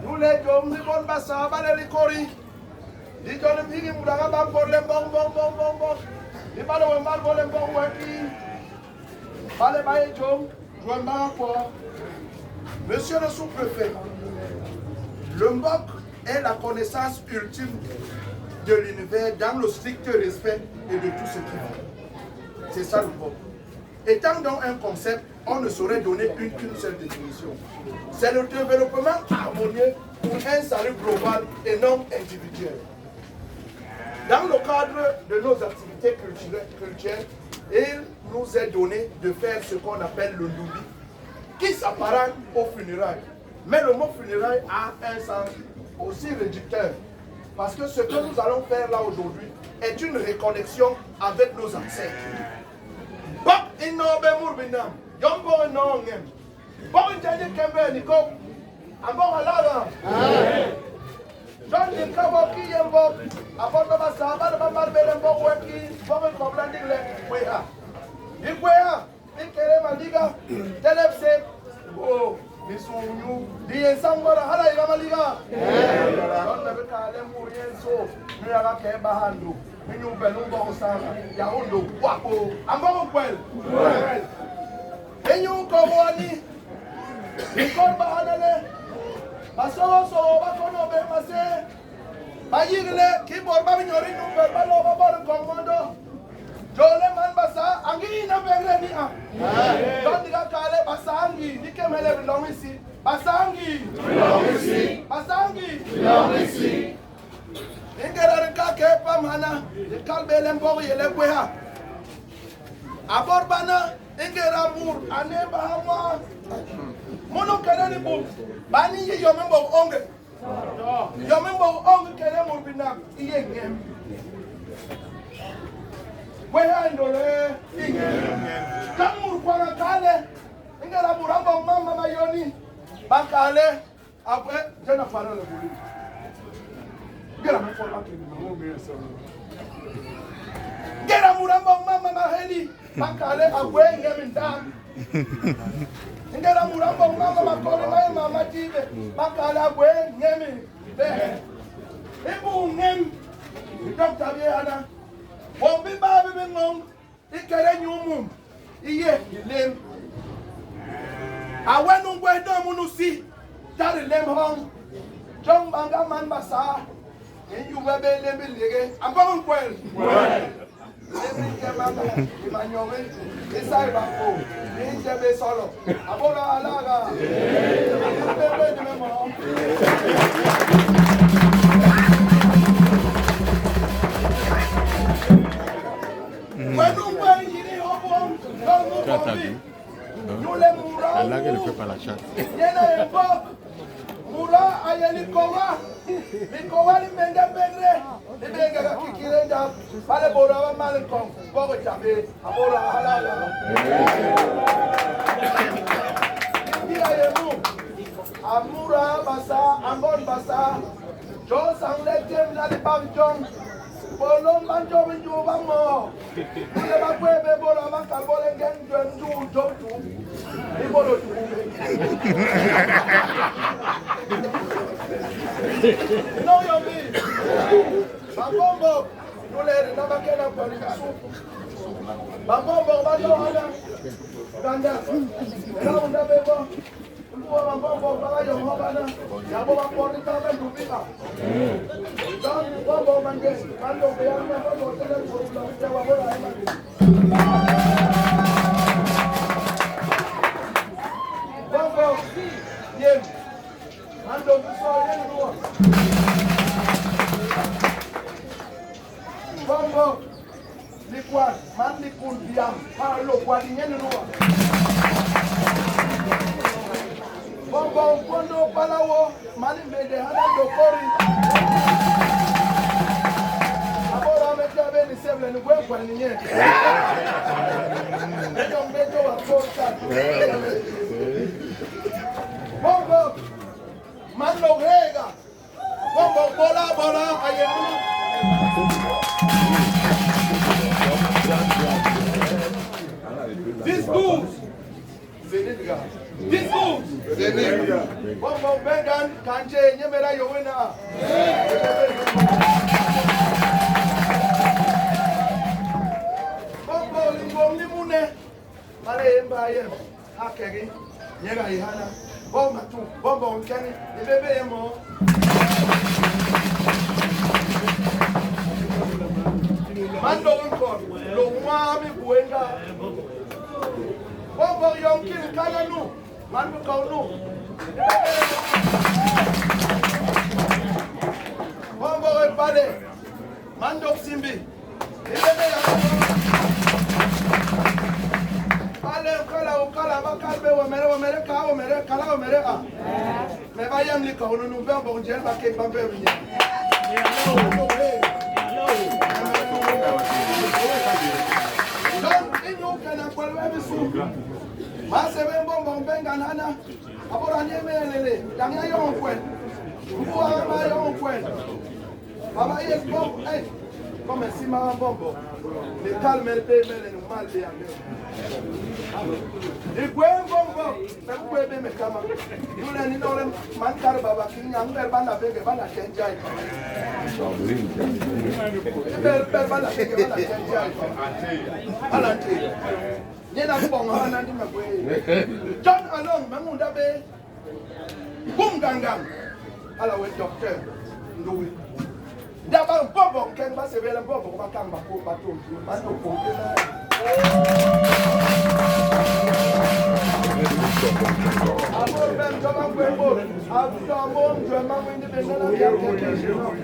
Nous les hommes, nous bon bassa, les cori. Dis donc le pays, nous l'avons pas pour les bon. Les balles, on va pour les bon, Monsieur le sous-préfet, le MBOC est la connaissance ultime de l'univers dans le strict respect et de tout ce qui va. C'est ça le MBOC. Étant donc un concept, on ne saurait donner qu'une seule définition. C'est le développement harmonieux pour un salut global et non individuel. Dans le cadre de nos activités culturelles, il nous est donné de faire ce qu'on appelle le loubi, qui s'apparente aux funérailles. Mais le mot funérailles a un sens aussi réducteur, parce que ce que nous allons faire là aujourd'hui est une reconnexion avec nos ancêtres. John di kabo ki yembo aboto ba saba ba marbele mbo weki bomo komplandi le kwea di kwea di kere maliga telefse o misunyu di ensangora hala iga maliga don na beka le murienso mi ala ke bahandu minyu belu bo sana ya ondo wapo ambo kwel enyu ko woni ikon bahanale Basoso, bakono be mase. Bayirle, kibor ba binyori number ba lo ba bor komodo. Jole man basa, angi na begre ni a. Don diga kale basangi, dikemele bilongisi. Basangi. Ingera rika ke pamana, dikal belem bo yele kweha. Abor bana, ingera mur ane ba hamwa. Mono kere ni bum. Bani ye yo membo onge. Yo membo onge kere murbina iye ngem. We handole ingem. Kamur kwa kale. Ingera muramba mama mayoni. Bakale après je na fara le boli. Gera me for akini mo me so. Gera muramba mama maheli. Bakale après ngem nda. Ngera murambo mama makole mai mama tibe makala gwe ngemi be ibu ngem doctor bi ana won bi ba bi ngom ikere nyumum iye ilem awenu gwe do munu si dari lem hon jom banga man basa enyu bebe lem lege ambon kwel Every kemana imanyome isai bako injebe solo abora alaga bebe de memo Wenu kwa yiri obom Nule mura Allah que le fait pas la chatte Yena embo Mura ayeli kowa Mikowa ni mende bedre Ibenge ga kikirenja Pale bora wa malikom Bogo chabe Abora halala Kira yemu Amura basa Ambon basa Jo sangle jem nali pavjong Bolon banjo binju bango Kule bakwebe bora Maka bole ngen jwen ju jotu Ibolo jume No yomi Bambombo Nuleri nabakena kwa likasuku Bambombo bado hana Ganda Raunda bebo Luwa bambombo baba yohobana Yabo bakori tabe ndubika Don bombo mange Kando beyanga bombo tele kurula Jawa bola emani Bombo Yen Mando biso yen luwa Bombo Likwan Man likun biam Halo kwa yen luwa Bombo Kondo palawo Mani mede hana dokori Abora mete ni seble ni gwe kwa ni yen Ejo mbejo wa kosa Bombo Mano Rega Bombo bola ayenu These moves Discours. Bon, Bengan, Kanje, Yemera Yowena. Bon, Limune. Mare Mbaye, Hakeri, Yega Ihana. Bon, Matu, Bon, Kenny, the baby mo. Mando encore, le roi mi buenga. Bon, Yonkin, Kananu, Manu Kaunu. Bon, Pade, Mando Simbi. Mais va y aller quand on nous veut bon Dieu va qu'il va venir. Donc il nous can quoi le sou. Ma se ben bon benganana. Abora nyemelele. Danya yo kwen. Vous ma yo kwen. Baba yes bon hey. Comme si ma bombo. Le calme le paye mais le mal bien. Et quoi bombo, ça peut être mes camarades. Nous les nous les mancar baba qui n'ont pas bana bege bana kenjai. Bel bana bege bana kenjai. Alante. Nyena kubonga hana ndi mabwe. John along mamunda be. Bum gangam. Ala we docteur. Ndowi. D'abord, Bobo, quand va se faire un Bobo, on va quand même pas tout. Maintenant, pour que là.